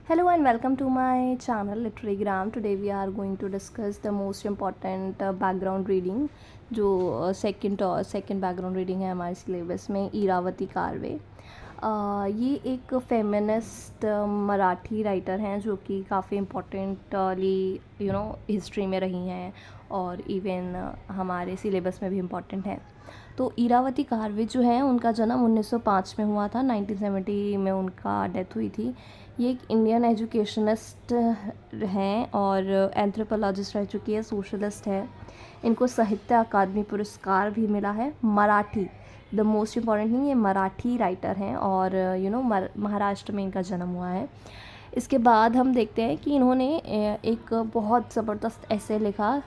Hello and welcome to my channel Literarygram. Today we are going to discuss the most important background reading जो second background reading है हमारे syllabus में इरावती कार्वे। ये एक feminist Marathi writer हैं जो कि काफ़ी इम्पोर्टेंटली हिस्ट्री में रही हैं और इवन हमारे सिलेबस में भी इम्पोर्टेंट है। तो इरावती कार्वे जो है उनका जन्म 1905 में हुआ था। 1970 में उनका डेथ हुई थी। ये एक इंडियन एजुकेशनिस्ट हैं और एंथ्रोपोलॉजिस्ट रह चुकी है, सोशलिस्ट है। इनको साहित्य अकादमी पुरस्कार भी मिला है। मराठी, द मोस्ट इम्पॉर्टेंट नहीं, ये मराठी राइटर हैं और महाराष्ट्र में इनका जन्म हुआ है। इसके बाद हम देखते हैं कि इन्होंने एक बहुत ज़बरदस्त ऐसे लिखा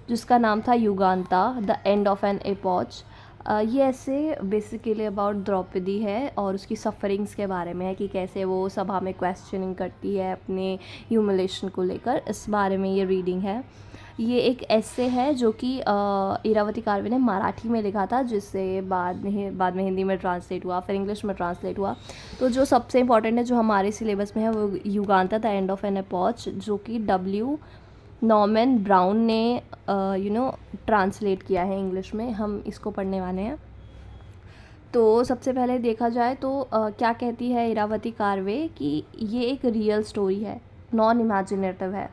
जिसका नाम था युगांता, द एंड ऑफ एन एपॉच। ये ऐसे बेसिकली अबाउट द्रौपदी है और उसकी सफ़रिंग्स के बारे में है कि कैसे वो सभा में क्वेश्चनिंग करती है अपने ह्यूमिलेशन को लेकर। इस बारे में ये रीडिंग है। ये एक ऐसे है जो कि इरावती कार्वे ने मराठी में लिखा था, जिससे बाद में हिंदी में ट्रांसलेट हुआ, फिर इंग्लिश में ट्रांसलेट हुआ। तो जो सबसे इम्पॉर्टेंट है जो हमारे सिलेबस में है वो युगांता, द एंड ऑफ एन एपॉच, जो कि डब्ल्यू नॉर्मन ब्राउन ने ट्रांसलेट किया है इंग्लिश में। हम इसको पढ़ने वाले हैं। तो सबसे पहले देखा जाए तो क्या कहती है इरावती कार्वे कि ये एक रियल स्टोरी है, नॉन इमेजिनेटिव है।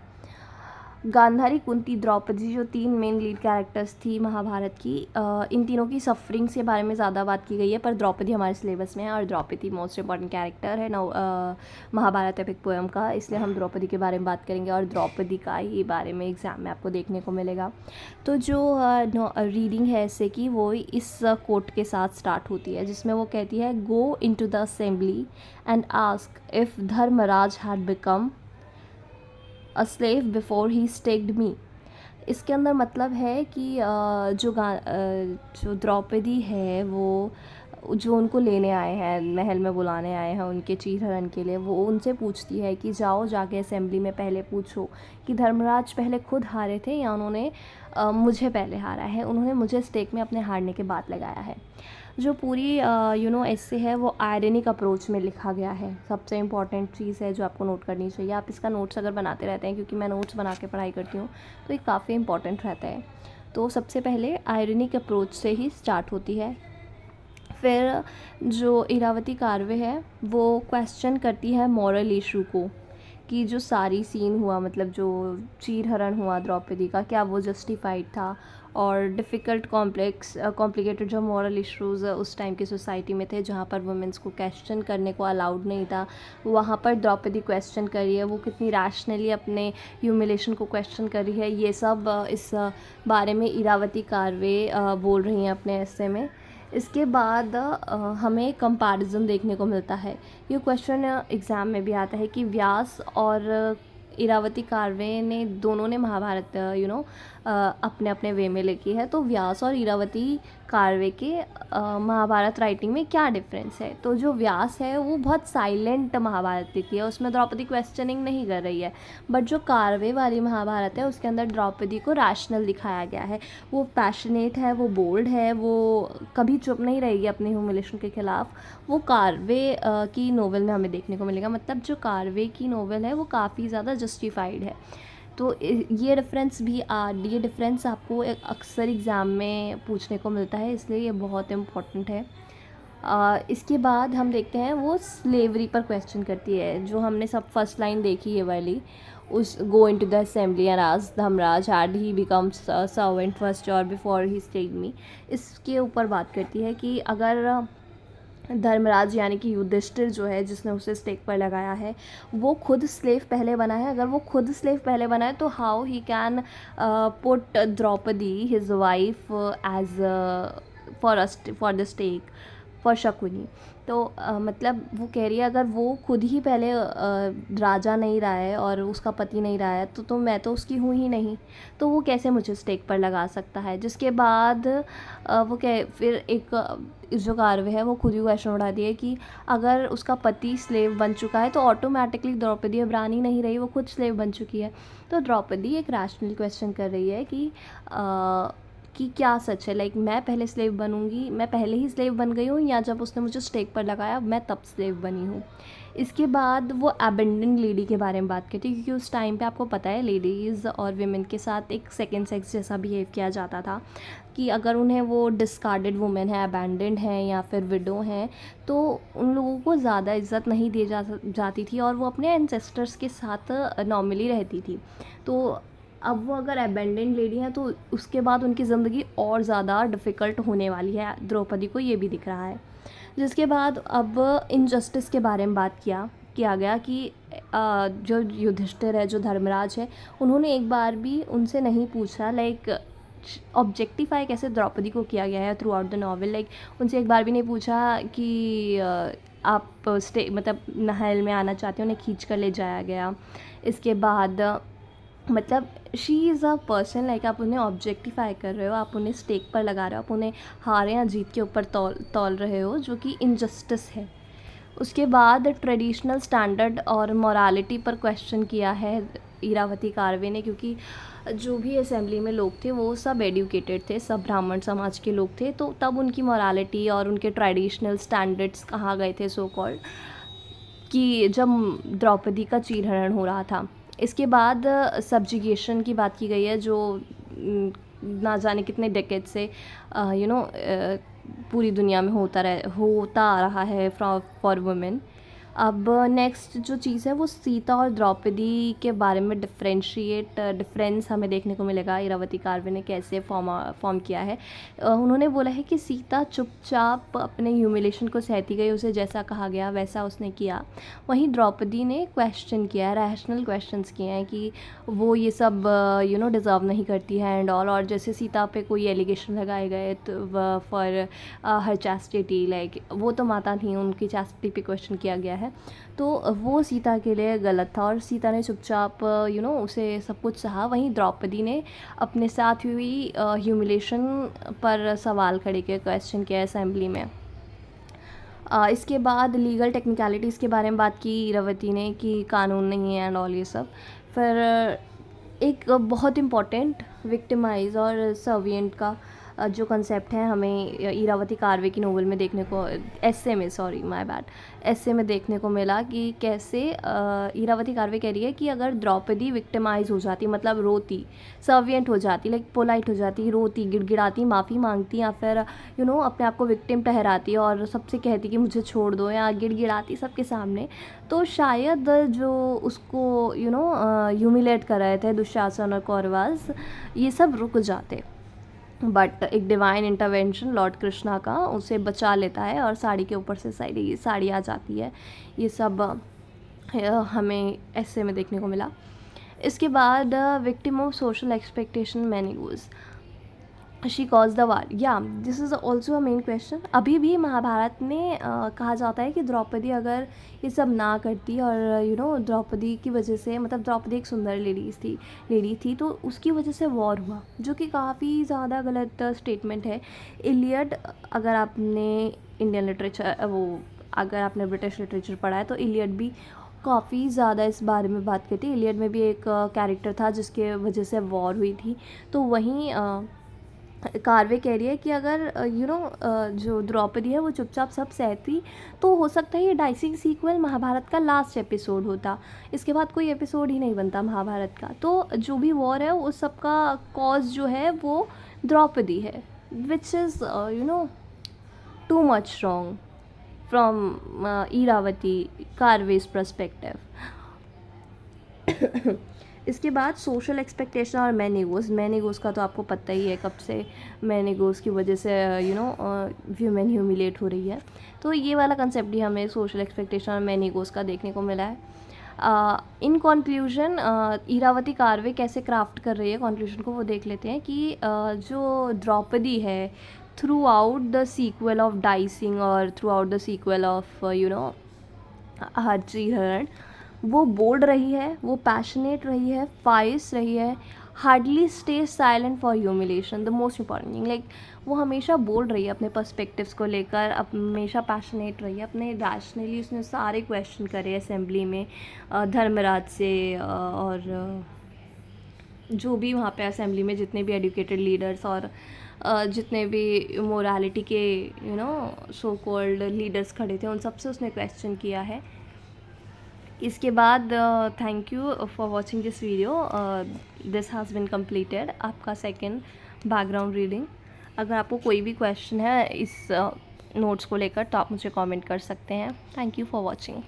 गांधारी, कुंती, द्रौपदी जो तीन मेन लीड कैरेक्टर्स थी महाभारत की, इन तीनों की सफरिंग्स के बारे में ज़्यादा बात की गई है, पर द्रौपदी हमारे सिलेबस में है और द्रौपदी मोस्ट इम्पॉर्टेंट कैरेक्टर है महाभारत एपिक पोएम का, इसलिए हम द्रौपदी के बारे में बात करेंगे और द्रौपदी का ही बारे में एग्ज़ाम में आपको देखने को मिलेगा। तो जो रीडिंग है इससे कि वो इस कोट के साथ स्टार्ट होती है, जिसमें वो कहती है, go in to the assembly and ask if Dharmaraj had become a slave before he staked me. इसके अंदर मतलब है कि जो द्रौपदी है वो जो उनको लेने आए हैं, महल में बुलाने आए हैं उनके चीरहरण के लिए, वो उनसे पूछती है कि जाओ जाके असेंबली में पहले पूछो कि धर्मराज पहले खुद हारे थे या उन्होंने मुझे पहले हारा है, उन्होंने मुझे स्टेक में अपने हारने के बाद लगाया है। जो पूरी ऐसे है वो आयरनिक अप्रोच में लिखा गया है। सबसे इम्पॉर्टेंट चीज़ है जो आपको नोट करनी चाहिए। आप इसका नोट्स अगर बनाते रहते हैं, क्योंकि मैं नोट्स बना के पढ़ाई करती हूँ, तो ये काफ़ी इंपॉर्टेंट रहता है। तो सबसे पहले आयरनिक अप्रोच से ही स्टार्ट होती है। फिर जो इरावती कार्वे है वो क्वेश्चन करती है मॉरल इशू को, कि जो सारी सीन हुआ, मतलब जो चीरहरण हुआ द्रौपदी का, क्या वो जस्टिफाइड था, और डिफ़िकल्ट कॉम्प्लिकेटेड जो मॉरल इश्यूज़ उस टाइम की सोसाइटी में थे जहाँ पर वुमेंस को क्वेश्चन करने को अलाउड नहीं था, वहाँ पर द्रौपदी क्वेश्चन कर रही है, वो कितनी रैशनली अपने ह्यूमिलेशन को क्वेश्चन कर रही है। ये सब इस बारे में इरावती कार्वे बोल रही हैं अपने ऐसे में। इसके बाद हमें कंपैरिजन देखने को मिलता है। ये क्वेश्चन एग्ज़ाम में भी आता है कि व्यास और इरावती कार्वे ने दोनों ने महाभारत अपने अपने वे में लिखी है। तो व्यास और इरावती कार्वे के महाभारत राइटिंग में क्या डिफरेंस है? तो जो व्यास है वो बहुत साइलेंट महाभारत लिखी है, उसमें द्रौपदी क्वेश्चनिंग नहीं कर रही है। बट जो कार्वे वाली महाभारत है उसके अंदर द्रौपदी को रैशनल दिखाया गया है। वो पैशनेट है, वो बोल्ड है, वो कभी चुप नहीं रहेगी अपने ह्यूमिलेशन के खिलाफ। वो कार्वे की नोवेल में हमें देखने को मिलेगा। मतलब जो कार्वे की नोवेल है वो काफ़ी ज़्यादा जस्टिफाइड है। तो ये डिफरेंस आपको अक्सर एग्ज़ाम में पूछने को मिलता है, इसलिए ये बहुत इम्पोर्टेंट है। इसके बाद हम देखते हैं वो स्लेवरी पर क्वेश्चन करती है, जो हमने सब फर्स्ट लाइन देखी है वाली, उस go in to the assembly and ask Dharmaraj had he becomes servant first और बिफोर ही स्टेड मी। इसके ऊपर बात करती है कि अगर धर्मराज यानी कि युधिष्ठिर जो है जिसने उसे स्टेक पर लगाया है, वो खुद स्लेव पहले बना है, अगर वो खुद स्लेव पहले बना है तो how he can put Draupadi his wife as for the stake for Shakuni. तो मतलब वो कह रही है अगर वो खुद ही पहले राजा नहीं रहा है और उसका पति नहीं रहा है तो मैं तो उसकी हूँ ही नहीं, तो वो कैसे मुझे स्टेक पर लगा सकता है। जिसके बाद वो कह फिर एक जो कार्वे है वो खुद ही क्वेश्चन उठा दिए कि अगर उसका पति स्लेव बन चुका है तो ऑटोमेटिकली द्रौपदी अब रानी नहीं रही, वो खुद स्लेव बन चुकी है। तो द्रौपदी एक रैशनल क्वेश्चन कर रही है कि क्या सच है, लाइक मैं पहले स्लेव बनूंगी, मैं पहले ही स्लेव बन गई हूँ, या जब उसने मुझे स्टेक पर लगाया मैं तब स्लेव बनी हूँ। इसके बाद वो अबेंडन लेडी के बारे में बात करती है, क्योंकि उस टाइम पे आपको पता है लेडीज़ और वीमेन के साथ एक सेकंड सेक्स जैसा बिहेव किया जाता था, कि अगर उन्हें वो डिस्कार्डेड वुमेन है, अबैंडन्ड हैं या फिर विडो हैं, तो उन लोगों को ज़्यादा इज़्ज़त नहीं दी जाती थी और वो अपने एंसेस्टर्स के साथ नॉर्मली रहती थी। तो अब वो अगर अबैंडन्ड लेडी हैं तो उसके बाद उनकी ज़िंदगी और ज़्यादा डिफ़िकल्ट होने वाली है, द्रौपदी को ये भी दिख रहा है। जिसके बाद अब इनजस्टिस के बारे में बात किया गया कि जो युधिष्ठिर है, जो धर्मराज है, उन्होंने एक बार भी उनसे नहीं पूछा, लाइक ऑब्जेक्टिफाई कैसे द्रौपदी को किया गया है through the novel. Like उनसे एक बार भी नहीं पूछा कि आप स्टे मतलब महल में आना चाहते हो, उन्हें खींच कर ले जाया गया। इसके बाद मतलब she is a person, like आप उन्हें ऑब्जेक्टिफाई कर रहे हो, आप उन्हें स्टेक पर लगा रहे हो, आप उन्हें हार या जीत के ऊपर तौल रहे हो, जो कि इनजस्टिस है। उसके बाद ट्रेडिशनल स्टैंडर्ड और मोरालिटी पर क्वेश्चन किया है इरावती कार्वे ने, क्योंकि जो भी असेंबली में लोग थे वो सब एडुकेटेड थे, सब ब्राह्मण समाज के लोग थे, तो तब उनकी मोरालिटी और उनके ट्रेडिशनल स्टैंडर्ड्स कहाँ गए थे सो कॉल्ड, कि जब द्रौपदी का चीरहरण हो रहा था। इसके बाद सब्जुगेशन की बात की गई है, जो ना जाने कितने डेकेड से पूरी दुनिया में होता आ रहा है फॉर वुमेन। अब नेक्स्ट जो चीज़ है वो सीता और द्रौपदी के बारे में डिफरेंस हमें देखने को मिलेगा। इरावती कार्वे ने कैसे फॉर्म किया है। उन्होंने बोला है कि सीता चुपचाप अपने ह्यूमिलेशन को सहती गई, उसे जैसा कहा गया वैसा उसने किया। वहीं द्रौपदी ने क्वेश्चन किया है, रैशनल क्वेश्चंस किए हैं कि वो ये सब डिज़र्व नहीं करती है एंड ऑल। और जैसे सीता पे कोई एलिगेशन लगाए गए तो फॉर हर चैस्टिटी, लाइक वो तो माता थी, उनकी चैस्टिटी पे क्वेश्चन किया गया है, तो वो सीता के लिए गलत था और सीता ने चुपचाप उसे सब कुछ सहा। वहीं द्रौपदी ने अपने साथ हुई ह्यूमिलेशन पर सवाल खड़े किए, क्वेश्चन किया असेंबली में। इसके बाद लीगल टेक्निकलिटीज़ के बारे में बात की इरावती ने, कि कानून नहीं है एंड ऑल ये सब। फिर एक बहुत इम्पॉर्टेंट विक्टिमाइज और सर्विएंट का जो कंसेप्ट है हमें इरावती कार्वे की नोवेल में देखने को, एस्से में, सॉरी माय बैड, एस्से में देखने को मिला कि कैसे इरावती कार्वे कह रही है कि अगर द्रौपदी विक्टिमाइज हो जाती, मतलब रोती, सर्विएंट हो जाती, लाइक पोलाइट हो जाती, रोती, गिड़गिड़ाती, माफ़ी मांगती, या फिर अपने आप को विक्टिम ठहराती और सबसे कहती कि मुझे छोड़ दो, या गिड़गिड़ाती सबके सामने, तो शायद जो उसको ह्यूमिलेट कर रहे थे दुशासन और कौरवास, ये सब रुक जाते। बट एक डिवाइन इंटरवेंशन लॉर्ड कृष्णा का उसे बचा लेता है और साड़ी के ऊपर से साड़ी आ जाती है। ये सब हमें ऐसे में देखने को मिला। इसके बाद विक्टिम ऑफ सोशल एक्सपेक्टेशन मैनीगोज, शी कॉज द वार, या this is also a main question. अभी भी महाभारत में कहा जाता है कि द्रौपदी अगर ये सब ना करती और द्रौपदी की वजह से, मतलब द्रौपदी एक सुंदर लेडी थी तो उसकी वजह से वॉर हुआ, जो कि काफ़ी ज़्यादा गलत स्टेटमेंट है। इलियड, अगर आपने इंडियन लिटरेचर अगर आपने ब्रिटिश लिटरेचर पढ़ा है तो इलियड भी काफ़ी ज़्यादा इस बारे में बात करती है। इलियड में भी एक कैरेक्टर था जिसके वजह से वॉर हुई थी। तो वहीं कार्वे कह रही है कि अगर जो द्रौपदी है वो चुपचाप सब सहती, तो हो सकता है ये डाइसिंग सीक्वल महाभारत का लास्ट एपिसोड होता, इसके बाद कोई एपिसोड ही नहीं बनता महाभारत का। तो जो भी वॉर है उस सब का कॉज जो है वो द्रौपदी है, which is too much wrong from Iravati Karve's perspective. इसके बाद सोशल एक्सपेक्टेशन और मैनीगोस का तो आपको पता ही है कब से मैनीगोस की वजह से ह्यूमन ह्यूमिलेट हो रही है। तो ये वाला कंसेप्ट भी हमें सोशल एक्सपेक्टेशन और मैनीगोस का देखने को मिला है। इन कंक्लूजन इरावती कार्वे कैसे क्राफ्ट कर रही है कंक्लूजन को, वो देख लेते हैं कि जो द्रौपदी है through the sequel of dicing और through the sequel of her चीरहरण, वो बोल्ड रही है, वो पैशनेट रही है, फाइस रही है, hardly stay silent for humiliation, the most important thing, like वो हमेशा बोल रही है अपने पर्सपेक्टिव्स को लेकर, हमेशा पैशनेट रही है, अपने रैशनली उसने सारे क्वेश्चन करे असेंबली में धर्मराज से और जो भी वहाँ पे असेंबली में जितने भी एडुकेटेड लीडर्स और जितने भी मोरालिटी के सो कॉल्ड लीडर्स खड़े थे, उन सबसे उसने क्वेश्चन किया है। इसके बाद thank you for watching this video. This has been completed आपका सेकेंड बैकग्राउंड रीडिंग। अगर आपको कोई भी क्वेश्चन है इस नोट्स को लेकर तो आप मुझे कमेंट कर सकते हैं। Thank you for watching.